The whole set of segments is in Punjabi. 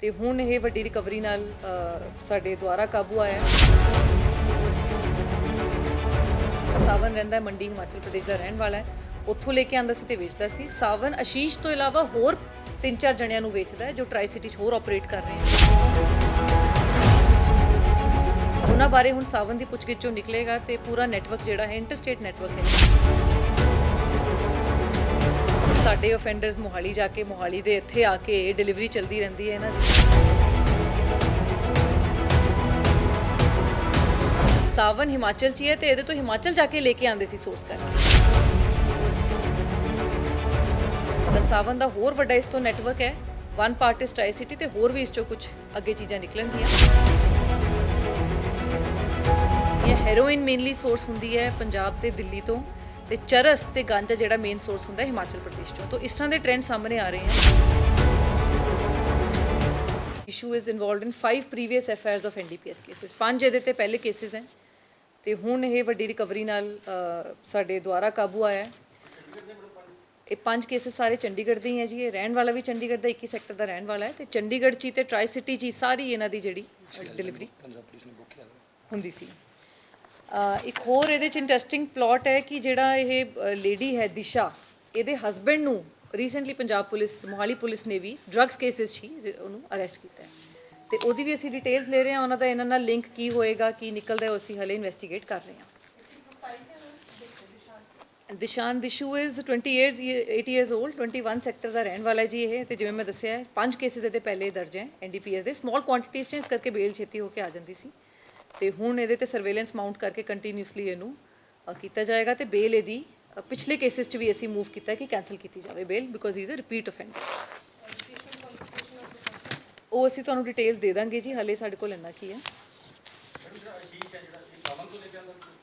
ਤੇ ਹੁਣ ਇਹ ਵੱਡੀ ਰਿਕਵਰੀ ਨਾਲ ਸਾਡੇ ਦੁਆਰਾ ਕਾਬੂ ਆਇਆ। ਸਾਵਨ ਰਹਿੰਦਾ ਮੰਡੀ ਹਿਮਾਚਲ ਪ੍ਰਦੇਸ਼ ਦਾ ਰਹਿਣ ਵਾਲਾ ਹੈ। ਉੱਥੋਂ ਲੈ ਕੇ ਆਂਦਾ ਸੀ ਤੇ ਵੇਚਦਾ ਸੀ। ਸਾਵਨ ਆਸ਼ੀਸ਼ ਤੋਂ ਇਲਾਵਾ ਹੋਰ 3-4 ਜਣਿਆਂ ਨੂੰ ਵੇਚਦਾ ਹੈ ਜੋ ਟਰਾਈ ਸਿਟੀ 'ਚ ਹੋਰ ਆਪਰੇਟ ਕਰ ਰਹੇ ਹਨ। ਉਹਨਾਂ ਬਾਰੇ ਹੁਣ ਸਾਵਨ ਦੀ ਪੁੱਛਗਿੱਛ ਚੋਂ ਨਿਕਲੇਗਾ ਤੇ ਪੂਰਾ ਨੈਟਵਰਕ ਜਿਹੜਾ ਹੈ ਇੰਟਰਸਟੇਟ ਨੈਟਵਰਕ ਹੈ। ਸਾਡੇ ਆਫੈਂਡਰਸ ਮੋਹਾਲੀ ਜਾ ਕੇ ਮੋਹਾਲੀ ਦੇ ਇੱਥੇ ਆ ਕੇ ਡਿਲੀਵਰੀ ਚੱਲਦੀ ਰਹਿੰਦੀ ਹੈ ਇਹਨਾਂ ਦੀ। ਸਾਵਨ ਹਿਮਾਚਲ 'ਚ ਹੈ ਤੇ ਇਹਦੇ ਤੋਂ ਹਿਮਾਚਲ ਜਾ ਕੇ ਲੈ ਕੇ ਆਉਂਦੇ ਸੀ ਸੋਰਸ ਕਰਕੇ। ਤਾਂ ਸਾਵਨ ਦਾ ਹੋਰ ਵੱਡਾ ਇਸ ਤੋਂ ਨੈਟਵਰਕ ਹੈ। One part is tri city ਤੇ ਹੋਰ ਵੀ ਇਸ ਚੋਂ ਕੁਝ ਅੱਗੇ ਚੀਜ਼ਾਂ ਨਿਕਲਣਗੀਆਂ। ਇਹ ਹੈਰੋਇਨ ਮੇਨਲੀ ਸੋਰਸ ਹੁੰਦੀ ਹੈ ਪੰਜਾਬ ਤੇ ਦਿੱਲੀ ਤੋਂ, ਤੇ ਚਰਸ ਤੇ ਗਾਂਜਾ ਜਿਹੜਾ ਮੇਨ ਸੋਰਸ ਹੁੰਦਾ ਹੈ ਹਿਮਾਚਲ ਪ੍ਰਦੇਸ਼ ਤੋਂ। ਤਾਂ ਇਸ ਤਰ੍ਹਾਂ ਦੇ ਟ੍ਰੈਂਡ ਸਾਹਮਣੇ ਆ ਰਹੇ ਹਨ। Issue is involved in 5 previous FIRs of NDPS cases. 5 ਇਹਦੇ ਤੇ ਪਹਿਲੇ ਕੇਸਿਸ ਹੈ ਤੇ ਹੁਣ ਇਹ ਵੱਡੀ ਰਿਕਵਰੀ ਨਾਲ ਸਾਡੇ ਦੁਆਰਾ ਕਾਬੂ ਆਇਆ। ਇਹ 5 ਕੇਸਿਸ ਸਾਰੇ ਚੰਡੀਗੜ੍ਹ ਦੇ ਹੀ ਹੈ ਜੀ। ਇਹ ਰਹਿਣ ਵਾਲਾ ਵੀ ਚੰਡੀਗੜ੍ਹ ਦਾ 21 ਸੈਕਟਰ ਦਾ ਰਹਿਣ ਵਾਲਾ ਹੈ ਤੇ ਚੰਡੀਗੜ੍ਹ 'ਚ ਤੇ ਟਰਾਈ ਸਿਟੀ 'ਚ ਸਾਰੀ ਇਹਨਾਂ ਦੀ ਜਿਹੜੀ ਡਿਲੀਵਰੀ ਹੁੰਦੀ ਸੀ। ਇੱਕ ਹੋਰ ਇਹਦੇ 'ਚ ਇੰਟਰਸਟਿੰਗ ਪਲਾਟ ਹੈ ਕਿ ਜਿਹੜਾ ਇਹ ਲੇਡੀ ਹੈ ਦਿਸ਼ਾ, ਇਹਦੇ ਹਸਬੈਂਡ ਨੂੰ recently Punjab police Mohali police ਨੇ ਵੀ ਡਰੱਗਸ ਕੇਸਿਸ 'ਚ ਹੀ ਉਹਨੂੰ ਅਰੈਸਟ ਕੀਤਾ ਹੈ ਤੇ ਉਹਦੀ ਵੀ ਅਸੀਂ ਡਿਟੇਲਸ ਲੈ ਰਹੇ ਹਾਂ। ਉਹਨਾਂ ਦਾ ਇਹਨਾਂ ਨਾਲ ਲਿੰਕ ਕੀ ਹੋਏਗਾ, ਕੀ ਨਿਕਲਦਾ, ਉਹ ਅਸੀਂ ਹਲੇ ਇਨਵੈਸਟੀਗੇਟ ਕਰ ਰਹੇ ਹਾਂ। ਦਿਸ਼ਾਨ ਦਿਸ਼ੂ ਇਜ਼ 8 years old, 21 ਸੈਕਟਰ ਦਾ ਰਹਿਣ ਵਾਲਾ ਜੀ ਇਹ। ਤੇ ਜਿਵੇਂ ਮੈਂ ਦੱਸਿਆ 5 ਕੇਸਿਸ ਇਹਦੇ ਪਹਿਲੇ ਦਰਜ ਹੈ ਐਨਡੀਪੀਐਸ ਦੇ। ਸਮਾਲ ਕੁਆਂਟੀਟੀਜ਼ 'ਚ ਇਸ ਕਰਕੇ ਬੇਲ ਛੇਤੀ ਹੋ ਕੇ ਆ ਜਾਂਦੀ ਸੀ ਤੇ ਹੁਣ ਇਹਦੇ ਤੇ ਸਰਵੇਲੈਂਸ ਮਾਊਂਟ ਕਰਕੇ ਕੰਟੀਨਿਊਸਲੀ ਇਹਨੂੰ ਕੀਤਾ ਜਾਏਗਾ ਤੇ ਬੇਲ ਇਹਦੀ ਪਿਛਲੇ ਕੇਸਿਸ 'ਚ ਵੀ ਅਸੀਂ ਮੂਵ ਕੀਤਾ ਕਿ ਕੈਂਸਲ ਕੀਤੀ ਜਾਵੇ bail, because he is a repeat offender. ਉਹ ਅਸੀਂ ਤੁਹਾਨੂੰ ਡਿਟੇਲਸ ਦੇ ਦਾਂਗੇ ਜੀ, ਹਲੇ ਸਾਡੇ ਕੋਲ ਇੰਨਾ ਕੀ ਹੈ।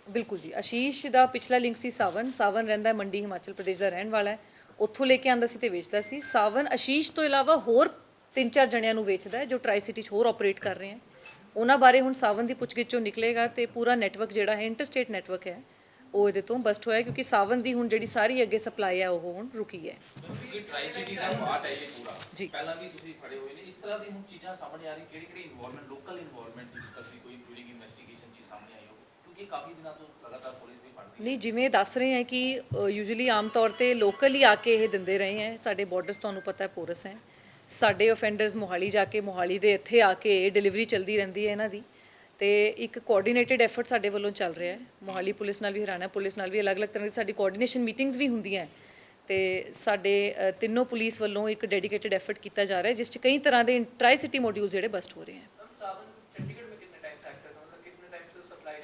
ਬਿਲਕੁਲ ਜੀ, ਆਸ਼ੀਸ਼ ਦਾ ਪਿਛਲਾ ਲਿੰਕ ਸੀ ਸਾਵਨ ਰਹਿੰਦਾ ਮੰਡੀ ਹਿਮਾਚਲ ਪ੍ਰਦੇਸ਼ ਦਾ ਰਹਿਣ ਵਾਲਾ ਹੈ। ਉੱਥੋਂ ਲੈ ਕੇ ਆਂਦਾ ਸੀ ਤੇ ਵੇਚਦਾ ਸੀ। ਸਾਵਨ ਆਸ਼ੀਸ਼ ਤੋਂ ਇਲਾਵਾ ਹੋਰ 3-4 ਜਣਿਆਂ ਨੂੰ ਵੇਚਦਾ ਹੈ ਜੋ ਟਰਾਈ ਸਿਟੀ 'ਚ ਹੋਰ ਆਪਰੇਟ ਕਰ ਰਹੇ ਹਨ। ਉਹਨਾਂ ਬਾਰੇ ਹੁਣ ਸਾਵਨ ਦੀ ਪੁੱਛਗਿੱਛ ਚੋਂ ਨਿਕਲੇਗਾ ਤੇ ਪੂਰਾ ਨੈਟਵਰਕ ਜਿਹੜਾ ਹੈ ਇੰਟਰਸਟੇਟ ਨੈਟਵਰਕ ਹੈ ਉਹ ਇਹਦੇ ਤੋਂ ਬਸਟ ਹੋਇਆ, ਕਿਉਂਕਿ ਸਾਵਨ ਦੀ ਹੁਣ ਜਿਹੜੀ ਸਾਰੀ ਅੱਗੇ ਸਪਲਾਈ ਹੈ ਉਹ ਹੁਣ ਰੁਕੀ ਹੈ। ਟਰਾਈ ਸਿਟੀ ਦਾ ਪਾਰਟ ਹੈ ਇਹ ਪੂਰਾ ਜੀ। ਪਹਿਲਾਂ ਵੀ ਤੁਸੀਂ ਖੜੇ ਹੋਏ ਨੇ, ਇਸ ਤਰ੍ਹਾਂ ਦੀ ਹੁਣ ਚੀਜ਼ਾਂ ਸਾਹਮਣੇ ਆ ਰਹੀ, ਕਿਹੜੀ ਇਨਵੋਲਵਮੈਂਟ ਲੋਕਲ ਇਨਵੋਲਵਮੈਂਟ ਦੀ ਕਦੀ ਕੋਈ ਡਿਊਰਿੰਗ ਇਨਵੈਸਟੀਗੇਸ਼ਨ ਚੀਜ਼ ਸਾਹਮਣੇ ਆਈ ਹੋ, ਕਿਉਂਕਿ ਕਾਫੀ ਦਿਨਾਂ ਤੋਂ ਲਗਾਤਾਰ ਪੁਲਿਸ ਵੀ ਫੜਦੀ ਨਹੀਂ, ਜਿਵੇਂ ਦੱਸ ਰਹੇ ਹੈ ਕਿ ਯੂਜੂਲੀ ਆਮ ਤੌਰ ਤੇ ਲੋਕਲ ਹੀ ਆ ਕੇ ਇਹ ਦਿੰਦੇ ਰਹੇ ਹੈ। ਸਾਡੇ ਬਾਰਡਰਸ ਤੁਹਾਨੂੰ ਪਤਾ ਹੈ ਪੋਰਸ ਹੈ। ਸਾਡੇ ਆਫੈਂਡਰਸ ਮੋਹਾਲੀ ਜਾ ਕੇ ਮੋਹਾਲੀ ਦੇ ਇੱਥੇ ਆ ਕੇ ਡਿਲੀਵਰੀ ਚੱਲਦੀ ਰਹਿੰਦੀ ਹੈ ਇਹਨਾਂ ਦੀ। ਤੇ ਇੱਕ ਕੋਆਰਡੀਨੇਟਿਡ ਐਫਰਟ ਸਾਡੇ ਵੱਲੋਂ ਚੱਲ ਰਿਹਾ ਹੈ ਮੋਹਾਲੀ ਪੁਲਿਸ ਨਾਲ ਵੀ, ਹਰਿਆਣਾ ਪੁਲਿਸ ਨਾਲ ਵੀ। ਅਲੱਗ-ਅਲੱਗ ਤਰ੍ਹਾਂ ਦੀ ਸਾਡੀ ਕੋਆਰਡੀਨੇਸ਼ਨ ਮੀਟਿੰਗਸ ਵੀ ਹੁੰਦੀਆਂ ਤੇ ਸਾਡੇ ਤਿੰਨੋਂ ਪੁਲਿਸ ਵੱਲੋਂ ਇੱਕ ਡੈਡੀਕੇਟਿਡ ਐਫਰਟ ਕੀਤਾ ਜਾ ਰਿਹਾ ਜਿਸ 'ਚ ਕਈ ਤਰ੍ਹਾਂ ਦੇ ਟਰਾਈ ਸਿਟੀ ਮੋਡਿਊਲ ਜਿਹੜੇ ਬਸਟ ਹੋ ਰਹੇ ਹਨ।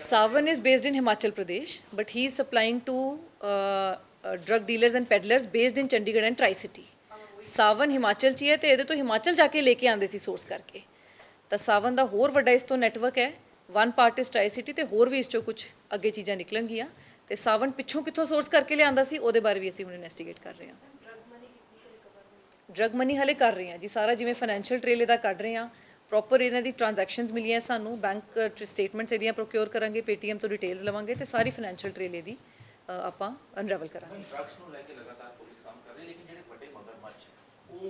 Savan is based in Himachal Pradesh, but he is supplying to drug dealers and peddlers based in Chandigarh and Tri-City. Savan Himachal 'ਚ ਹੈ ਤੇ ਇਹਦੇ ਤੋਂ ਹਿਮਾਚਲ ਜਾ ਕੇ ਲੈ ਕੇ ਆਉਂਦੇ ਸੀ ਸੋਰਸ ਕਰਕੇ। ਤਾਂ ਸਾਵਨ ਦਾ ਹੋਰ ਵੱਡਾ ਇਸ ਤੋਂ ਨੈਟਵਰਕ ਹੈ। One part is tri city ਤੇ ਹੋਰ ਵੀ ਇਸ 'ਚੋਂ ਕੁਝ ਅੱਗੇ ਚੀਜ਼ਾਂ ਨਿਕਲਣਗੀਆਂ। ਤੇ ਸਾਵਨ ਪਿੱਛੋਂ ਕਿੱਥੋਂ ਸੋਰਸ ਕਰਕੇ ਲਿਆਂਦਾ ਸੀ ਉਹਦੇ ਬਾਰੇ ਵੀ ਅਸੀਂ ਹੁਣ ਇਨਵੈਸਟੀਗੇਟ ਕਰ ਰਹੇ ਹਾਂ। ਡਰਗ ਮਨੀ ਹਲੇ ਕਰ ਰਹੇ ਹਾਂ ਜੀ ਸਾਰਾ, ਜਿਵੇਂ ਫਾਈਨੈਂਸ਼ੀਅਲ ਟ੍ਰੇਲ ਇਹਦਾ ਕੱਢ ਰਹੇ ਹਾਂ। ਪ੍ਰੋਪਰ ਇਹਨਾਂ ਦੀ ਟ੍ਰਾਂਜੈਕਸ਼ਨਸ ਮਿਲੀਆਂ ਸਾਨੂੰ, ਬੈਂਕ ਸਟੇਟਮੈਂਟਸ ਇਹਦੀਆਂ ਪ੍ਰੋਕਿਓਰ ਕਰਾਂਗੇ, ਪੇਟੀਐਮ ਤੋਂ ਡਿਟੇਲਸ ਲਵਾਂਗੇ ਤੇ ਸਾਰੀ ਫਾਈਨੈਂਸ਼ੀਅਲ ਟ੍ਰੇਲ ਇਹਦੀ ਆਪਾਂ ਅਨਰੈਵਲ ਕਰਾਂਗੇ। ਡਰੱਗਸ ਨੂੰ ਲੈ ਕੇ ਲਗਾਤਾਰ ਪੁਲਿਸ ਕੰਮ ਕਰ ਰਹੀ ਹੈ, ਲੇਕਿਨ ਜਿਹੜੇ ਵੱਡੇ ਮਗਰਮੱਛ ਉਹ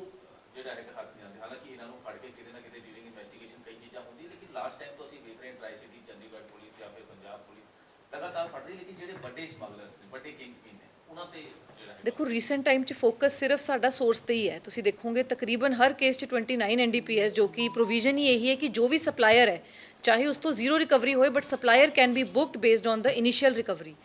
ਜਿਹੜਾ ਇੱਕ ਹੱਥ ਨਹੀਂ ਆਉਂਦੇ। ਹਾਲਾਂਕਿ ਇਹਨਾਂ ਨੂੰ ਫੜ ਕੇ ਕਿਤੇ ਨਾ ਕਿਤੇ ਡਿਊਰਿੰਗ ਇਨਵੈਸਟੀਗੇਸ਼ਨ ਕਈ ਚੀਜ਼ਾਂ ਹੁੰਦੀਆਂ, ਲੇਕਿਨ ਲਾਸਟ ਟਾਈਮ ਤੋਂ ਅਸੀਂ ਵੇਖ ਰਹੇ ਹਾਂ ਟਰਾਈ ਸਿਟੀ, ਚੰਡੀਗੜ੍ਹ ਪੁਲਿਸ ਜਾਂ ਫਿਰ ਪੰਜਾਬ ਪੁਲਿਸ ਲਗਾਤਾਰ ਫੜ ਰਹੀ, ਲੇਕਿਨ ਜਿਹੜੇ ਵੱਡੇ ਸਮਗਲਰਸ ਨੇ, ਵੱਡੇ ਕਿੰਗਪਿਨ ਨੇ, ਉਹਨਾਂ ਤੇ ਦੇਖੋ ਰੀਸੈਂਟ ਟਾਈਮ 'ਚ ਫੋਕਸ ਸਿਰਫ ਸਾਡਾ ਸੋਰਸ ਤੇ ਹੀ ਹੈ। ਤੁਸੀਂ ਦੇਖੋਗੇ ਤਕਰੀਬਨ ਹਰ ਕੇਸ 'ਚ 29 ਐਨਡੀਪੀਐਸ, ਜੋ ਕਿ ਪ੍ਰੋਵੀਜ਼ਨ ਹੀ ਇਹੀ ਹੈ ਕਿ ਜੋ ਵੀ ਸਪਲਾਇਰ ਹੈ ਚਾਹੇ ਉਸ ਤੋਂ ਜ਼ੀਰੋ ਰਿਕਵਰੀ ਹੋਏ but supplier can be booked based on the initial recovery.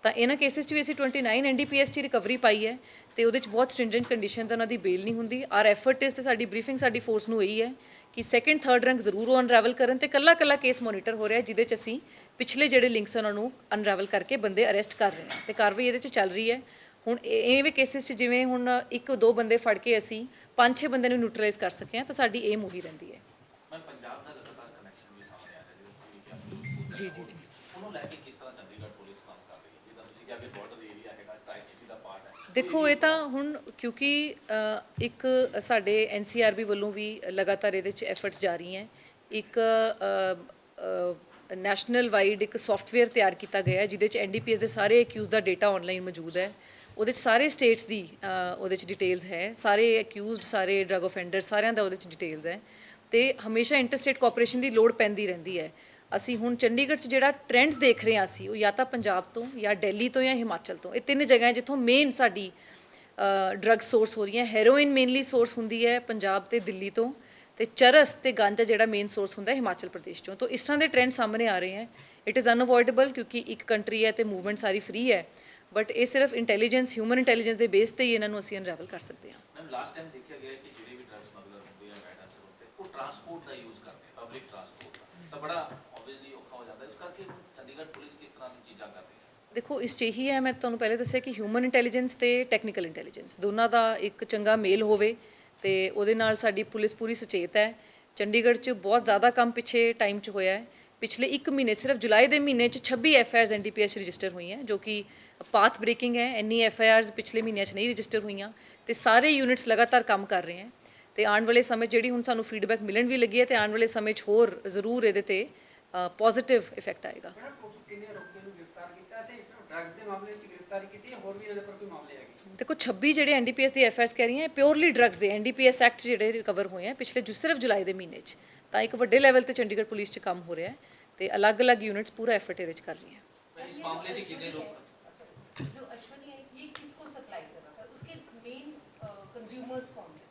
ਤਾਂ ਇਹਨਾਂ ਕੇਸਿਸ 'ਚ ਵੀ ਅਸੀਂ 29 ਐਨਡੀਪੀਐਸ 'ਚ ਰਿਕਵਰੀ ਪਾਈ ਹੈ ਤੇ ਉਹਦੇ 'ਚ ਬਹੁਤ ਸਟ੍ਰਿੰਜੈਂਟ ਕੰਡੀਸ਼ਨਸ ਉਹਨਾਂ ਦੀ ਬੇਲ ਨਹੀਂ ਹੁੰਦੀ। ਆਰ ਐਫਰਟ ਇਜ਼ ਤੇ ਸਾਡੀ ਬਰੀਫਿੰਗ ਸਾਡੀ ਫੋਰਸ ਨੂੰ ਇਹੀ ਹੈ ਕਿ ਸੈਕੰਡ ਥਰਡ ਰੈਂਕ ਜ਼ਰੂਰ ਉਹ ਅਨਰੈਵਲ ਕਰਨ ਤੇ ਕੱਲਾ ਕੇਸ ਮੋਨੀਟਰ ਹੋ ਰਿਹਾ ਜਿਹਦੇ 'ਚ ਅਸੀਂ ਪਿਛਲੇ ਜਿਹੜੇ ਲਿੰਕਸ ਉਹਨਾਂ ਨੂੰ ਅਨਰੈਵਲ ਕਰਕੇ ਬੰਦੇ ਅਰੈਸਟ ਕਰ ਰਹੇ ਹਾਂ ਤੇ ਕਾਰਵਾਈ ਇਹਦੇ 'ਚ ਚੱਲ ਰਹੀ ਹੈ। ਹੁਣ ਇਹ ਕੇਸਿਸ 'ਚ ਜਿਵੇਂ ਹੁਣ 1-2 ਬੰਦੇ ਫੜ ਕੇ ਅਸੀਂ 5-6 ਬੰਦੇ ਨੂੰ ਨਿਊਟਰਲਾਈਜ਼ ਕਰ ਸਕੇ ਹਾਂ ਤਾਂ ਸਾਡੀ ਏਮ ਉਹੀ ਰਹਿੰਦੀ ਹੈ। ਮੈਂ ਪੰਜਾਬ ਦਾ ਲਗਾਤਾਰ ਕਨੈਕਸ਼ਨ ਵੀ ਸਾਹਮਣੇ ਆ ਰਿਹਾ ਜੀ ਜੀ ਜੀ ਉਹਨੂੰ ਲੈ ਕੇ ਕਿਸ ਤਰ੍ਹਾਂ ਚੰਡੀਗੜ੍ਹ ਪੁਲਿਸ ਕੰਮ ਕਰ ਰਹੀ ਹੈ, ਜਿੱਦਾਂ ਤੁਸੀਂ ਕਿਹਾ ਕਿ ਬਾਰਡਰ ਏਰੀਆ ਹੈਗਾ, ਟਰਾਈ ਸਿਟੀ ਦਾ ਪਾਰਟ ਹੈ। ਦੇਖੋ ਇਹ ਤਾਂ ਹੁਣ ਕਿਉਂਕਿ ਇੱਕ ਸਾਡੇ ਐਨਸੀਆਰਬੀ ਵੱਲੋਂ ਵੀ ਲਗਾਤਾਰ ਇਹਦੇ 'ਚ ਐਫਰਟਸ ਜਾਰੀ ਹੈ। ਇੱਕ ਨੈਸ਼ਨਲ ਵਾਈਡ ਇੱਕ ਸੌਫਟਵੇਅਰ ਤਿਆਰ ਕੀਤਾ ਗਿਆ ਜਿਹਦੇ 'ਚ ਐਨਡੀਪੀਐਸ ਦੇ ਸਾਰੇ ਅਕਿਊਜ਼ ਦਾ ਡੇਟਾ ਆਨਲਾਈਨ ਮੌਜੂਦ ਹੈ। ਉਹਦੇ 'ਚ ਸਾਰੇ ਸਟੇਟਸ ਦੀ ਉਹਦੇ 'ਚ ਡਿਟੇਲਸ ਹੈ, ਸਾਰੇ ਅਕਿਊਜ਼ਡ, ਸਾਰੇ ਡਰੱਗ ਅਫੈਂਡਰ, ਸਾਰਿਆਂ ਦਾ ਉਹਦੇ 'ਚ ਡਿਟੇਲਸ ਹੈ। ਤੇ ਹਮੇਸ਼ਾ ਇੰਟਰਸਟੇਟ ਕੋਆਪਰੇਸ਼ਨ ਦੀ ਲੋੜ ਪੈਂਦੀ ਰਹਿੰਦੀ ਹੈ। ਅਸੀਂ ਹੁਣ ਚੰਡੀਗੜ੍ਹ 'ਚ ਜਿਹੜਾ ਟ੍ਰੈਂਡਸ ਦੇਖ ਰਹੇ ਹਾਂ ਅਸੀਂ, ਉਹ ਜਾਂ ਤਾਂ ਪੰਜਾਬ ਤੋਂ ਜਾਂ ਦਿੱਲੀ ਤੋਂ ਜਾਂ ਹਿਮਾਚਲ ਤੋਂ, ਇਹ ਤਿੰਨ ਜਗ੍ਹਾ ਜਿੱਥੋਂ ਮੇਨ ਸਾਡੀ ਡਰੱਗ ਸੋਰਸ ਹੋ ਰਹੀਆਂ। ਹੈਰੋਇਨ ਮੇਨਲੀ ਸੋਰਸ ਹੁੰਦੀ ਹੈ ਪੰਜਾਬ ਤੇ ਦਿੱਲੀ ਤੋਂ, ਤੇ ਚਰਸ ਤੇ ਗਾਂਜਾ ਜਿਹੜਾ ਮੇਨ ਸੋਰਸ ਹੁੰਦਾ ਹੈ ਹਿਮਾਚਲ ਪ੍ਰਦੇਸ਼ ਤੋਂ। ਤਾਂ ਇਸ ਤਰ੍ਹਾਂ ਦੇ ਟ੍ਰੈਂਡ ਸਾਹਮਣੇ ਆ ਰਹੇ ਹੈ। ਇਟ ਇਜ਼ ਅਨਅਵੋਇਡੇਬਲ ਕਿਉਂਕਿ ਇੱਕ ਕੰਟਰੀ ਹੈ ਤੇ ਮੂਵਮੈਂਟ ਸਾਰੀ ਫ੍ਰੀ ਹੈ, ਬਟ ਇਹ ਸਿਰਫ ਇੰਟੈਲੀਜੈਂਸ, ਹਿਊਮਨ ਇੰਟੈਲੀਜੈਂਸ ਦੇ ਬੇਸ ਤੇ ਹੀ ਇਹਨਾਂ ਨੂੰ ਅਸੀਂ ਅਨਰੈਵਲ ਕਰ ਸਕਦੇ ਹਾਂ। ਮੈਮ ਲਾਸਟ ਟਾਈਮ ਦੇਖਿਆ ਗਿਆ ਕਿ ਜਿਹੜੇ ਵੀ ਡਰੱਗ ਸਮਗਲਰ ਹੁੰਦੇ ਆ ਬੈਡ ਅਨਸਰ ਹੁੰਦੇ, ਉਹ ਟਰਾਂਸਪੋਰਟ ਦਾ ਯੂਜ਼ ਕਰਦੇ ਆ, ਪਬਲਿਕ ਟਰਾਂਸਪੋਰਟ ਦਾ, ਤਾਂ ਬੜਾ ਆਬਵੀਅਸਲੀ ਔਖਾ ਹੋ ਜਾਂਦਾ। ਇਸ ਕਰਕੇ ਚੰਡੀਗੜ੍ਹ ਪੁਲਿਸ ਕਿਸ ਤਰ੍ਹਾਂ ਦੀ ਚੀਜ਼ਾਂ ਕਰ ਰਹੀ ਹੈ? ਦੇਖੋ, ਇਸ 'ਚ ਇਹੀ ਹੈ, ਮੈਂ ਤੁਹਾਨੂੰ ਪਹਿਲੇ ਦੱਸਿਆ ਕਿ ਹਿਊਮਨ ਇੰਟੈਲੀਜੈਂਸ ਤੇ ਟੈਕਨੀਕਲ ਇੰਟੈਲੀਜੈਂਸ ਦੋਨਾਂ ਦਾ ਇੱਕ ਚੰਗਾ ਮੇਲ ਹੋਵੇ, ਤੇ ਉਹਦੇ ਨਾਲ ਸਾਡੀ ਪੁਲਿਸ ਪੂਰੀ ਸੁਚੇਤ ਹੈ। ਚੰਡੀਗੜ੍ਹ 'ਚ ਬਹੁਤ ਜ਼ਿਆਦਾ ਕੰਮ ਪਿੱਛੇ ਟਾਈਮ 'ਚ ਹੋਇਆ ਹੈ। ਪਿਛਲੇ 1 ਮਹੀਨੇ, ਸਿਰਫ ਜੁਲਾਈ ਦੇ ਮਹੀਨੇ 'ਚ 26 FIRs NDPS ਰਜਿਸਟਰ ਹੋਈਆਂ, ਜੋ ਕਿ ਪਾਥ ਬ੍ਰੇਕਿੰਗ ਹੈ। ਇੰਨੀ FIRs ਪਿਛਲੇ ਮਹੀਨਿਆਂ 'ਚ ਨਹੀਂ ਰਜਿਸਟਰ ਹੋਈਆਂ, ਤੇ ਸਾਰੇ ਯੂਨਿਟਸ ਲਗਾਤਾਰ ਕੰਮ ਕਰ ਰਹੇ ਹੈ। ਤੇ ਆਉਣ ਵਾਲੇ ਸਮੇਂ ਜਿਹੜੀ ਹੁਣ ਸਾਨੂੰ ਫੀਡਬੈਕ ਮਿਲਣ ਵੀ ਲੱਗੀ ਹੈ, ਤੇ ਆਉਣ ਵਾਲੇ ਸਮੇਂ 'ਚ ਹੋਰ ਜ਼ਰੂਰ ਇਹਦੇ ਤੇ ਪੋਜ਼ਿਟਿਵ ਇਫੈਕਟ ਆਏਗਾ। ਦੇਖੋ, 26 ਜਿਹੜੇ NDPS ਦੀ FIRs ਕਹਿ ਰਹੀਆਂ, ਪਿਓਰਲੀ ਡਰੱਗਸ ਦੇ NDPS ਐਕਟ ਜਿਹੜੇ ਰਿਕਵਰ ਹੋਏ ਆ ਪਿਛਲੇ ਸਿਰਫ ਜੁਲਾਈ ਦੇ ਮਹੀਨੇ 'ਚ। ਤਾਂ ਇੱਕ ਵੱਡੇ ਲੈਵਲ ਤੇ ਚੰਡੀਗੜ੍ਹ ਪੁਲਿਸ 'ਚ ਕੰਮ ਹੋ ਰਿਹਾ ਹੈ, ਤੇ ਅਲੱਗ-ਅਲੱਗ ਯੂਨਿਟਸ ਪੂਰਾ ਐਫਰਟ ਇਹਦੇ 'ਚ ਕਰ ਰਹੀਆਂ। ਇਸ ਮਾਮਲੇ 'ਚ ਕਿੰਨੇ ਲੋਕ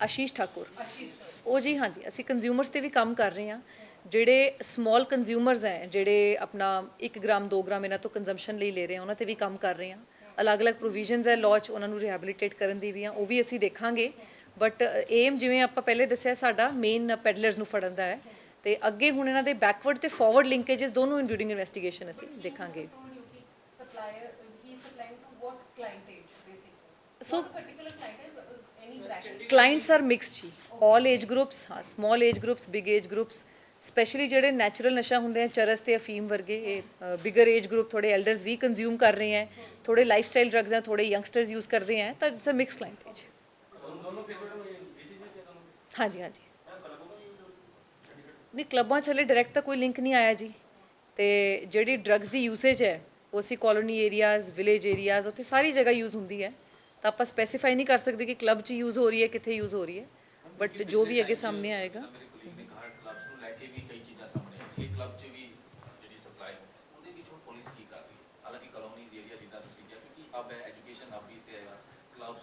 ਆਸ਼ੀਸ਼ ਠਾਕੁਰ, ਉਹ ਜੀ ਹਾਂਜੀ, ਅਸੀਂ ਕੰਜ਼ਿਊਮਰਸ ਤੇ ਵੀ ਕੰਮ ਕਰ ਰਹੇ ਹਾਂ। ਜਿਹੜੇ ਸਮਾਲ ਕੰਜ਼ਿਊਮਰਸ ਹੈ, ਜਿਹੜੇ ਆਪਣਾ 1 ਗ੍ਰਾਮ 2 ਗ੍ਰਾਮ ਇਹਨਾਂ ਤੋਂ ਕੰਜ਼ੰਪਸ਼ਨ ਲਈ ਲੈ ਰਹੇ ਆ, ਉਹਨਾਂ ਤੇ ਵੀ ਕੰਮ ਕਰ ਰਹੇ ਹਾਂ। ਅਲੱਗ-ਅਲੱਗ ਪ੍ਰੋਵੀਜ਼ਨਸ ਹੈ ਲਾਅ 'ਚ, ਉਹਨਾਂ ਨੂੰ ਰਿਹੈਬਿਲਿਟੇਟ ਕਰਨ ਦੀ ਵੀ ਆ, ਉਹ ਵੀ ਅਸੀਂ ਦੇਖਾਂਗੇ। ਬਟ ਏਮ ਜਿਵੇਂ ਆਪਾਂ ਪਹਿਲੇ ਦੱਸਿਆ, ਸਾਡਾ ਮੇਨ ਪੈਡਲਰਸ ਨੂੰ ਫੜਨ ਦਾ ਹੈ, ਤੇ ਅੱਗੇ ਹੁਣ ਇਹਨਾਂ ਦੇ ਬੈਕਵਰਡ ਤੇ ਫਾਰਵਰਡ ਲਿੰਕੇजेस ਦੋਨੋਂ ਡਿਊਰਿੰਗ ਇਨਵੈਸਟੀਗੇਸ਼ਨ ਅਸੀਂ ਦੇਖਾਂਗੇ। ਸੋ clients are mixed ਜੀ, all age groups, ਹਾਂ, small age groups, big age groups, specially ਜਿਹੜੇ ਨੈਚੁਰਲ ਨਸ਼ਾ ਹੁੰਦੇ ਆ, ਚਰਸ ਤੇ ਅਫੀਮ ਵਰਗੇ, ਇਹ ਬਿਗਰ ਏਜ ਗਰੁੱਪ, ਥੋੜੇ ਐਲਡਰਸ ਵੀ ਕੰਜ਼ਿਊਮ ਕਰ ਰਹੇ ਹੈ, ਥੋੜੇ ਲਾਈਫਸਟਾਈਲ ਡਰੱਗਸ ਆ, ਥੋੜੇ ਯੰਗਸਟਰਸ ਯੂਜ਼ ਕਰਦੇ ਹੈ, ਤਾਂ ਇਟਸ ਅ ਮਿਕਸ ਕਲਾਇੰਟੇਜ। ਹਾਂਜੀ ਹਾਂਜੀ, ਨਹੀਂ ਕਲੱਬਾਂ 'ਚ ਹਲੇ ਡਾਇਰੈਕਟ ਤਾਂ ਕੋਈ ਲਿੰਕ ਨਹੀਂ ਆਇਆ ਜੀ। ਤੇ ਜਿਹੜੀ ਡਰੱਗਸ ਦੀ ਯੂਸੇਜ ਹੈ, ਉਹ ਅਸੀਂ ਕਲੋਨੀ ਏਰੀਆਜ਼, ਵਿਲੇਜ ਏਰੀਆਜ਼, ਉੱਥੇ ਸਾਰੀ ਜਗ੍ਹਾ ਯੂਜ਼ ਹੁੰਦੀ ਹੈ। ਤਾਂ ਆਪਾਂ ਸਪੈਸੀਫਾਈ ਨਹੀਂ ਕਰ ਸਕਦੇ ਕਿ ਕਲੱਬ 'ਚ ਯੂਜ਼ ਹੋ ਰਹੀ ਹੈ, ਕਿੱਥੇ ਯੂਜ਼ ਹੋ ਰਹੀ ਹੈ, ਬਟ ਜੋ ਵੀ ਅੱਗੇ ਸਾਹਮਣੇ ਆਏਗਾ। ਮੇਰੇ ਕੋਲੀਗ ਨੇ ਕਹਾ ਕਲੱਬਸ ਨੂੰ ਲੈ ਕੇ ਵੀ ਕਈ ਚੀਜ਼ਾਂ ਸਾਹਮਣੇ ਆਈ ਸੀ, ਕਲੱਬ 'ਚ ਵੀ ਜਿਹੜੀ ਸਪਲਾਈ ਉਹਦੇ ਵਿੱਚ ਹੁਣ ਪੁਲਿਸ ਕੀ ਕਰ ਰਹੀ ਹੈ? ਹਾਲਾਂਕਿ ਕਲੋਨੀਜ਼ ਏਰੀਆ ਜਿੱਦਾਂ ਤੁਸੀਂ ਕਿਹਾ, ਕਿਉਂਕਿ ਅਬ ਹੈ ਐਜੂਕੇਸ਼ਨ ਅਬ ਵੀ ਤੇ ਹੈਗਾ, ਕਲੱਬਸ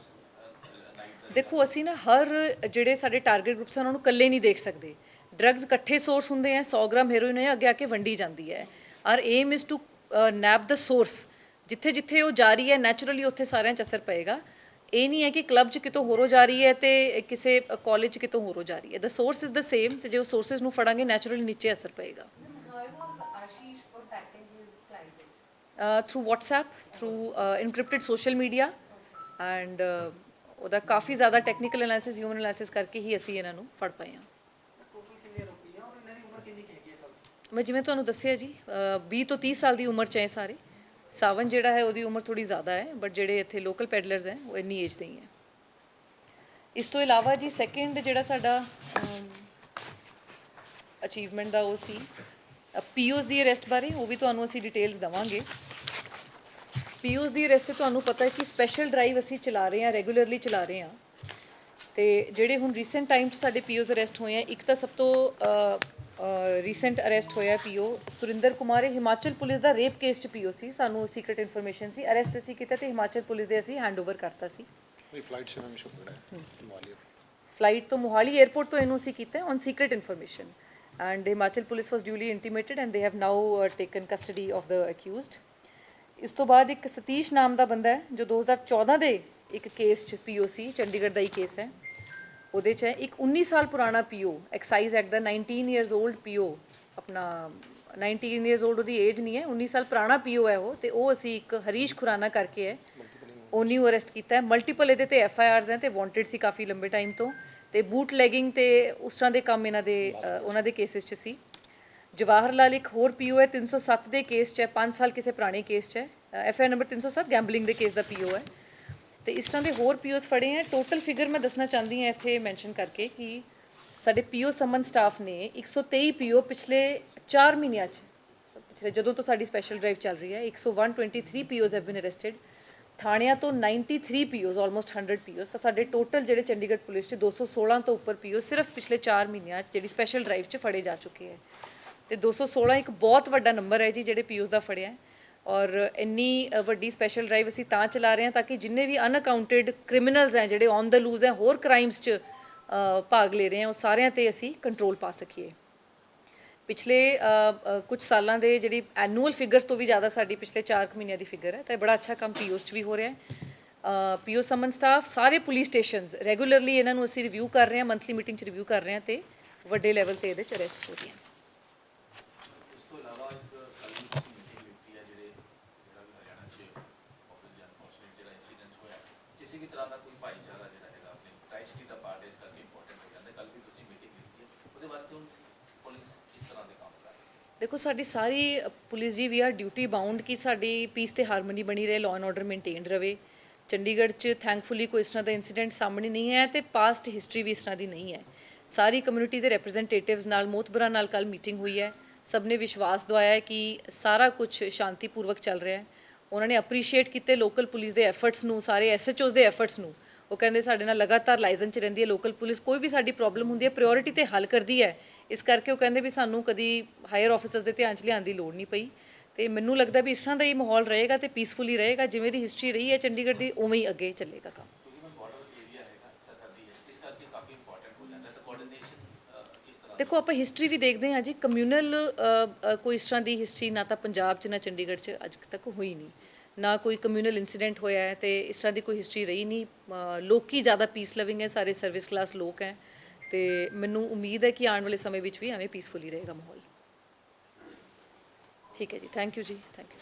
ਨਾਈਟ। ਦੇਖੋ, ਅਸੀਂ ਨਾ ਹਰ ਜਿਹੜੇ ਸਾਡੇ ਟਾਰਗੇਟ ਗਰੁੱਪਸ ਆ, ਉਹਨਾਂ ਨੂੰ ਇਕੱਲੇ ਨਹੀਂ ਦੇਖ ਸਕਦੇ। ਡਰੱਗਸ ਇਕੱਠੇ ਸੋਰਸ ਹੁੰਦੇ ਆ, 100 ਗ੍ਰਾਮ ਹੈਰੋਇਨ ਹੈ, ਅੱਗੇ ਆ ਕੇ ਵੰਡੀ ਜਾਂਦੀ ਹੈ। Our aim is to nap the source, ਜਿੱਥੇ ਜਿੱਥੇ ਉਹ ਜਾ ਰਹੀ ਹੈ ਨੈਚੁਰਲੀ ਉੱਥੇ ਸਾਰਿਆਂ 'ਚ ਅਸਰ ਪਏਗਾ। ਇਹ ਨਹੀਂ ਹੈ ਕਿ ਕਲੱਬ 'ਚ ਕਿਤੋਂ ਹੋਰੋਂ ਜਾ ਰਹੀ ਹੈ ਤੇ ਕਿਸੇ ਕਾਲਜ 'ਚ ਕਿਤੋਂ ਹੋਰੋਂ ਜਾ ਰਹੀ ਹੈ। ਦ ਸੋਰਸ ਇਜ਼ ਦ ਸੇਮ, ਤੇ ਜੇ ਉਹ ਸੋਰਸਿਸ ਨੂੰ ਫੜਾਂਗੇ ਨੈਚੁਰਲੀ ਨੀਚੇ ਅਸਰ ਪਏਗਾ। Through WhatsApp, through encrypted social media, and ਉਹਦਾ ਕਾਫੀ ਜ਼ਿਆਦਾ ਟੈਕਨੀਕਲ ਐਨਾਲਿਸਿਸ, ਹਿਊਮਨ ਐਨਾਲਿਸਿਸ ਕਰਕੇ ਹੀ ਅਸੀਂ ਇਹਨਾਂ ਨੂੰ ਫੜ ਪਾਏ ਹਾਂ। ਮੈਂ ਜਿਵੇਂ ਤੁਹਾਨੂੰ ਦੱਸਿਆ ਜੀ, 20 ਤੋਂ 30 ਸਾਲ ਦੀ ਉਮਰ 'ਚ ਹੈ ਸਾਰੇ। ਸਾਵਨ ਜਿਹੜਾ ਹੈ ਉਹਦੀ ਉਮਰ ਥੋੜੀ ਜ਼ਿਆਦਾ ਹੈ, ਬਟ ਜਿਹੜੇ ਇੱਥੇ ਲੋਕਲ ਪੈਡਲਰਸ ਹੈ ਉਹ ਇੰਨੀ ਏਜ ਦੇ ਹੀ ਹੈ। ਇਸ ਤੋਂ ਇਲਾਵਾ ਜੀ ਸੈਕਿੰਡ ਜਿਹੜਾ ਸਾਡਾ ਅਚੀਵਮੈਂਟ ਦਾ ਉਹ ਸੀ ਪੀਓਸ ਦੀ ਅਰੈਸਟ ਬਾਰੇ, ਉਹ ਵੀ ਤੁਹਾਨੂੰ ਅਸੀਂ ਡਿਟੇਲਸ ਦੇਵਾਂਗੇ। ਪੀਓਸ ਦੀ ਅਰੈਸਟ ਤੇ ਤੁਹਾਨੂੰ ਪਤਾ ਹੈ ਕਿ ਸਪੈਸ਼ਲ ਡਰਾਈਵ ਅਸੀਂ ਚਲਾ ਰਹੇ ਹਾਂ, ਰੈਗੂਲਰਲੀ ਚਲਾ ਰਹੇ ਹਾਂ। ਤੇ ਜਿਹੜੇ ਹੁਣ ਰੀਸੈਂਟ ਟਾਈਮ 'ਚ ਸਾਡੇ ਪੀਓਸ ਅਰੈਸਟ ਹੋਏ ਆ, ਇੱਕ ਤਾਂ ਸਭ ਤੋਂ ਰੀਸੈਂਟ ਅਰੈਸਟ ਹੋਇਆ ਪੀਓ ਸੁਰਿੰਦਰ ਕੁਮਾਰ, ਇਹ ਹਿਮਾਚਲ ਪੁਲਿਸ ਦਾ ਰੇਪ ਕੇਸ 'ਚ ਪੀਓ ਸੀ। ਸਾਨੂੰ ਸੀਕ੍ਰੇਟ ਇਨਫੋਰਮੇਸ਼ਨ ਸੀ, ਅਰੈਸਟ ਅਸੀਂ ਕੀਤਾ ਤੇ ਹਿਮਾਚਲ ਪੁਲਿਸ ਦੇ ਅਸੀਂ ਹੈਂਡਓਵਰ ਕਰਤਾ ਸੀ। ਫਲਾਈਟ ਤੋਂ ਮੋਹਾਲੀ 에ਅਰਪੋਰਟ ਤੋਂ ਇਹਨੂੰ ਅਸੀਂ ਕੀਤਾ on secret information, and Himachal police was duly intimated and they have now taken custody of the accused. ਇਸ ਤੋਂ ਬਾਅਦ ਇੱਕ ਸਤੀਸ਼ ਨਾਮ ਦਾ ਬੰਦਾ ਹੈ, ਜੋ 2014 ਦੇ ਇੱਕ ਕੇਸ 'ਚ ਪੀਓ ਸੀ, ਚੰਡੀਗੜ੍ਹ ਦਾ ਹੀ ਕੇਸ ਹੈ। ਉਹਦੇ 'ਚ ਹੈ ਇੱਕ 19 ਸਾਲ ਪੁਰਾਣਾ ਪੀਓ, ਐਕਸਾਈਜ਼ ਐਕਟ ਦਾ 19 ਈਅਰਸ 올ਡ ਪੀਓ, ਆਪਣਾ 19 ਈਅਰਸ 올ਡ ਉਹਦੀ ਏਜ ਨਹੀਂ ਹੈ, 19 ਸਾਲ ਪੁਰਾਣਾ ਪੀਓ ਹੈ ਉਹ। ਤੇ ਉਹ ਅਸੀਂ ਇੱਕ ਹਰੀਸ਼ ਖੁਰਾਨਾ ਕਰਕੇ ਹੈ, ਉਹ ਨਿਊ ਅਰੈਸਟ ਕੀਤਾ ਹੈ। ਮਲਟੀਪਲ ਇਹਦੇ ਤੇ FIRs ਹੈ ਤੇ ਵਾਂਟਡ ਸੀ ਕਾਫੀ ਲੰਬੇ ਟਾਈਮ ਤੋਂ, ਤੇ ਬੂਟ ਲੈਗਿੰਗ ਤੇ ਉਸ ਤਰ੍ਹਾਂ ਦੇ ਕੰਮ ਇਹਨਾਂ ਦੇ ਉਹਨਾਂ ਦੇ ਕੇਸਿਸ 'ਚ ਸੀ। ਜਵਾਹਰ ਲਾਲ ਇੱਕ ਹੋਰ ਪੀਓ ਹੈ, 307 ਦੇ ਕੇਸ 'ਚ ਹੈ, 5 ਸਾਲ ਕਿਸੇ ਪੁਰਾਣੇ ਕੇਸ 'ਚ ਹੈ, FIR ਨੰਬਰ 307 ਗੈਂਬਲਿੰਗ ਦੇ ਕੇਸ ਦਾ ਪੀਓ ਹੈ। ਤੇ ਇਸ ਤਰ੍ਹਾਂ ਦੇ ਹੋਰ ਪੀਓਸ ਫੜੇ ਹੈ। ਟੋਟਲ ਫਿਗਰ ਮੈਂ ਦੱਸਣਾ ਚਾਹੁੰਦੀ ਹਾਂ ਇੱਥੇ ਮੈਂਸ਼ਨ ਕਰਕੇ ਕਿ ਸਾਡੇ ਪੀਓ ਸਮਨ ਸਟਾਫ ਨੇ 123 ਪੀਓ ਪਿਛਲੇ 4 ਮਹੀਨਿਆਂ 'ਚ, ਪਿਛਲੇ ਜਦੋਂ ਤੋਂ ਸਾਡੀ ਸਪੈਸ਼ਲ ਡਰਾਈਵ ਚੱਲ ਰਹੀ ਹੈ, 123 ਪੀਓਸ ਹੈਵ ਬੀਨ ਅਰੈਸਟਡ। ਥਾਣਿਆਂ ਤੋਂ 93 ਪੀਓਜ਼ ਆਲਮੋਸਟ 100 ਪੀਓਜ਼, ਤਾਂ ਸਾਡੇ ਟੋਟਲ ਜਿਹੜੇ ਚੰਡੀਗੜ੍ਹ ਪੁਲਿਸ 'ਚ 216 ਤੋਂ ਉੱਪਰ ਪੀਓ ਸਿਰਫ ਪਿਛਲੇ 4 ਮਹੀਨਿਆਂ 'ਚ ਜਿਹੜੀ ਸਪੈਸ਼ਲ ਡਰਾਈਵ 'ਚ ਫੜੇ ਜਾ ਚੁੱਕੇ ਹੈ। ਤੇ 216 ਇੱਕ ਬਹੁਤ ਵੱਡਾ ਨੰਬਰ ਹੈ ਜੀ ਜਿਹੜੇ ਪੀਓਜ਼ ਦਾ ਫੜਿਆ ਹੈ। ਔਰ ਇੰਨੀ ਵੱਡੀ ਸਪੈਸ਼ਲ ਡਰਾਈਵ ਅਸੀਂ ਤਾਂ ਚਲਾ ਰਹੇ ਹਾਂ ਤਾਂ ਕਿ ਜਿੰਨੇ ਵੀ ਅਨਅਕਾਊਂਟਡ ਕ੍ਰਿਮੀਨਲਸ ਹੈ ਜਿਹੜੇ ਔਨ ਦ ਲੂਜ਼ ਹੈ ਹੋਰ ਕ੍ਰਾਈਮਸ 'ਚ ਭਾਗ ਲੈ ਰਹੇ ਹਾਂ ਉਹ ਸਾਰਿਆਂ ਤੇ ਅਸੀਂ ਕੰਟਰੋਲ ਪਾ ਸਕੀਏ। ਪਿਛਲੇ ਕੁਝ ਸਾਲਾਂ ਦੇ ਜਿਹੜੀ ਐਨੂਅਲ ਫਿਗਰਸ ਤੋਂ ਵੀ ਜ਼ਿਆਦਾ ਸਾਡੀ ਪਿਛਲੇ 4 ਮਹੀਨਿਆਂ ਦੀ ਫਿਗਰ ਹੈ। ਤਾਂ ਇਹ ਬੜਾ ਅੱਛਾ ਕੰਮ ਪੀਓਜ਼ 'ਚ ਵੀ ਹੋ ਰਿਹਾ ਹੈ। ਪੀਓ ਸਮਨ ਸਟਾਫ ਸਾਰੇ ਪੁਲਿਸ ਸਟੇਸ਼ਨਸ ਰੈਗੂਲਰਲੀ ਇਹਨਾਂ ਨੂੰ ਅਸੀਂ ਰਿਵਿਊ ਕਰ ਰਹੇ ਹਾਂ, ਮੰਥਲੀ ਮੀਟਿੰਗ 'ਚ ਰਿਵਿਊ ਕਰ ਰਹੇ ਹਾਂ ਤੇ ਵੱਡੇ ਲੈਵਲ ਤੇ ਇਹਦੇ 'ਚ ਅਰੈਸਟ ਹੋ ਰਹੀਆਂ। ਇਸ ਤੋਂ ਇਲਾਵਾ ਇੱਕ ਕੱਲ੍ਹ ਵੀ ਤੁਸੀਂ ਮੀਟਿੰਗ ਲਿੱਤੀ ਹੈ ਜਿਹੜਾ ਵੀ ਹਰਿਆਣਾ 'ਚ ਆਫਿਸ ਅਨਫੋਰਚੂਨੇਟ ਜਿਹੜਾ ਇੰਸੀਡੈਂਟ ਹੋਇਆ, ਕਿਸੇ ਵੀ ਤਰ੍ਹਾਂ ਦਾ ਕੋਈ ਭਾਈਚਾਰਾ ਜਿਹੜਾ ਹੈਗਾ ਆਪਣੇ ਟ੍ਰਾਈਸਟੀ ਦਾ ਪਾਰਟ ਇਸ ਕਰਕੇ ਇੰਪੋਰਟੈਂਟ ਹੋ ਜਾਂਦਾ। ਕੱਲ੍ਹ ਵੀ ਤੁਸੀਂ ਮੀਟਿੰਗ ਲਿੱਤੀ ਹੈ, ਉਹਦੇ ਵਾਸਤੇ ਹੁਣ ਪੁਲਿਸ ਕਿਸ ਤਰ੍ਹਾਂ ਦੇ ਕੰਮ ਕਰ ਰਹੀ ਹੈ? ਦੇਖੋ ਸਾਡੀ ਸਾਰੀ ਪੁਲਿਸ ਜੀ ਵੀ ਆਰ ਡਿਊਟੀ ਬਾਉਂਡ ਕਿ ਸਾਡੀ ਪੀਸ ਤੇ ਹਾਰਮਨੀ ਬਣੀ ਰਹੇ, ਲਾਅ ਐਂਡ ਆਰਡਰ ਮੇਨਟੇਨ ਰਵੇ। ਚੰਡੀਗੜ੍ਹ 'ਚ ਥੈਂਕਫੁਲੀ ਕੋਈ ਇਸ ਤਰ੍ਹਾਂ ਦਾ ਇਨਸੀਡੈਂਟ ਸਾਹਮਣੇ ਨਹੀਂ ਹੈ ਤੇ ਪਾਸਟ ਹਿਸਟਰੀ ਵੀ ਇਸ ਤਰ੍ਹਾਂ ਦੀ ਨਹੀਂ ਹੈ। ਸਾਰੀ ਕਮਿਊਨਿਟੀ ਦੇ ਰਿਪਰੈਜ਼ੈਂਟੇਟਿਵਸ ਨਾਲ ਮੋਤਬਰਾਂ ਨਾਲ ਕੱਲ੍ਹ ਮੀਟਿੰਗ ਹੋਈ ਹੈ। ਸਭ ਨੇ ਵਿਸ਼ਵਾਸ ਦਵਾਇਆ ਹੈ ਕਿ ਸਾਰਾ ਕੁਝ ਸ਼ਾਂਤੀਪੂਰਵਕ ਚੱਲ ਰਿਹਾ ਹੈ। ਉਹਨਾਂ ਨੇ ਅਪਰੀਸ਼ੀਏਟ ਕੀਤੇ ਲੋਕਲ ਪੁਲਿਸ ਦੇ ਐਫਰਟਸ ਨੂੰ, ਸਾਰੇ ਐਸਐਚਓਜ਼ ਦੇ ਐਫਰਟਸ ਨੂੰ। ਉਹ ਕਹਿੰਦੇ ਸਾਡੇ ਨਾਲ ਲਗਾਤਾਰ ਲਾਇਜ਼ਨ 'ਚ ਰਹਿੰਦੀ ਹੈ ਲੋਕਲ ਪੁਲਿਸ, ਕੋਈ ਵੀ ਸਾਡੀ ਪ੍ਰੋਬਲਮ ਹੁੰਦੀ ਹੈ ਪ੍ਰਾਇੋਰਟੀ ਤੇ ਹੱਲ ਕਰਦੀ ਹੈ। ਇਸ ਕਰਕੇ ਉਹ ਕਹਿੰਦੇ ਵੀ ਸਾਨੂੰ ਕਦੀ ਹਾਇਰ ਆਫਿਸਰਸ ਦੇ ਧਿਆਨ 'ਚ ਲਿਆਉਣ ਦੀ ਲੋੜ ਨਹੀਂ ਪਈ। ਤੇ ਮੈਨੂੰ ਲੱਗਦਾ ਵੀ ਇਸ ਤਰ੍ਹਾਂ ਦਾ ਹੀ ਮਾਹੌਲ ਰਹੇਗਾ ਤੇ ਪੀਸਫੁਲੀ ਰਹੇਗਾ, ਜਿਵੇਂ ਦੀ ਹਿਸਟਰੀ ਰਹੀ ਹੈ ਚੰਡੀਗੜ੍ਹ ਦੀ ਉਵੇਂ ਹੀ ਅੱਗੇ ਚੱਲੇਗਾ ਕੰਮ। ਕਿਉਂਕਿ ਮੈਂ ਬਾਰਡਰ ਏਰੀਆ ਹੈਗਾ ਸਰਹੱਦੀ ਹੈ, ਇਸ ਕਰਕੇ ਕਾਫੀ ਇੰਪੋਰਟੈਂਟ ਹੋ ਜਾਂਦਾ ਤਾਂ ਕੋਆਰਡੀਨੇਸ਼ਨ ਕਿਸ ਤਰ੍ਹਾਂ? ਦੇਖੋ ਆਪਾਂ ਹਿਸਟਰੀ ਵੀ ਦੇਖਦੇ ਹਾਂ ਜੀ, ਕਮਿਊਨਲ ਕੋਈ ਇਸ ਤਰ੍ਹਾਂ ਦੀ ਹਿਸਟਰੀ ਨਾ ਤਾਂ ਪੰਜਾਬ 'ਚ ਨਾ ਚੰਡੀਗੜ੍ਹ 'ਚ ਅੱਜ ਤੱਕ ਹੋਈ ਨਹੀਂ, ਨਾ ਕੋਈ ਕਮਿਊਨਲ ਇਨਸੀਡੈਂਟ ਹੋਇਆ ਹੈ ਤੇ ਇਸ ਤਰ੍ਹਾਂ ਦੀ ਕੋਈ ਹਿਸਟਰੀ ਰਹੀ ਨਹੀਂ। ਲੋਕੀ ਜ਼ਿਆਦਾ ਪੀਸ ਲਵਿੰਗ ਹੈ, ਸਾਰੇ ਸਰਵਿਸ ਕਲਾਸ ਲੋਕ ਹੈ ਤੇ ਮੈਨੂੰ ਉਮੀਦ ਹੈ ਕਿ ਆਉਣ ਵਾਲੇ ਸਮੇਂ ਵਿੱਚ ਵੀ ਐਵੇਂ ਪੀਸਫੁਲੀ ਰਹੇਗਾ ਮਾਹੌਲ। ਠੀਕ ਹੈ ਜੀ, ਥੈਂਕ ਯੂ ਜੀ, ਥੈਂਕ ਯੂ।